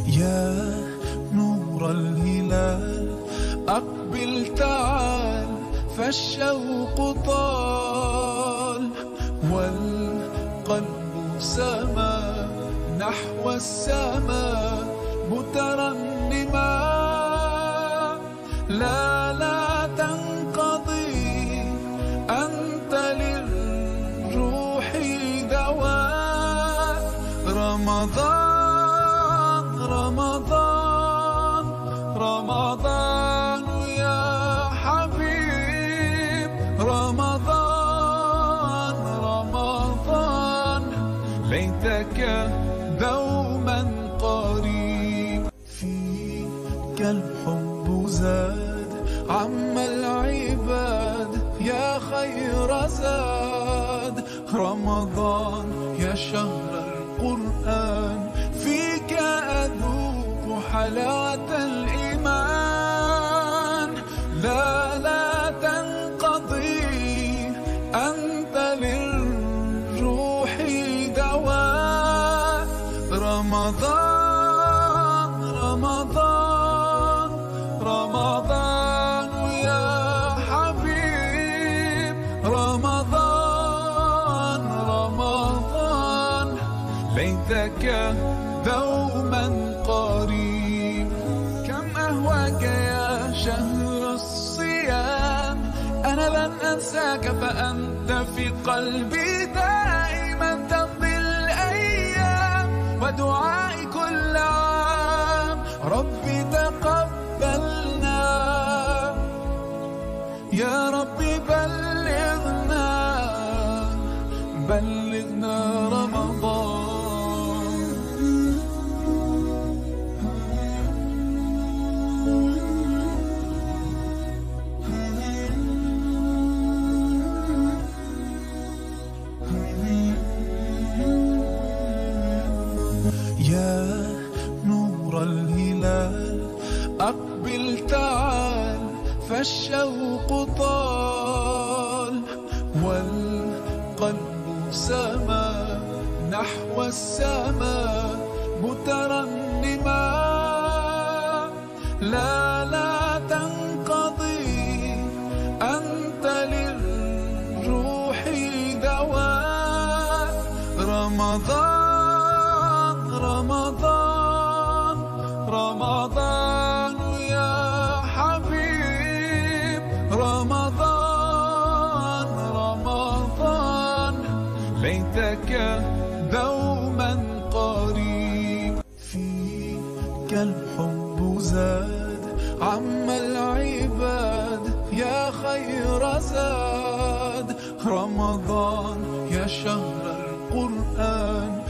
يا نور الهلال أقبل تعال فالشوق طال والقلب سما نحو السماء مترنما. لا تنقضي أنت للروح دواء. رمضان رمضان رمضان يا حبيب، رمضان رمضان ليتك دوما قريب. فيك الحب زاد عم العباد يا خير زاد. رمضان يا شهر القرآن فيك أذوق حلاوة الإيمان. لا تنقضي أنت للروح دواء. رمضان رمضان رمضان يا حبيب، رمضان رمضان ليتك دوما قريب. كم أهواك يا شهر الصيام، أنا لن أنساك فأنت في قلبي دائما تمضي الأيام. ودعائي كل عام ربي تقبلنا، يا ربي بلغنا رمضان. يا نور الهلال أقبل تعال فالشوق طال والقلب سما نحو السماء مترنما. لا تنقضي أنت للروح دواء. رمضان رمضان رمضان يا حبيب، رمضان رمضان ليتك دوما قريب. فيك الحب زاد عم العباد يا خير زاد. رمضان يا شهر القرآن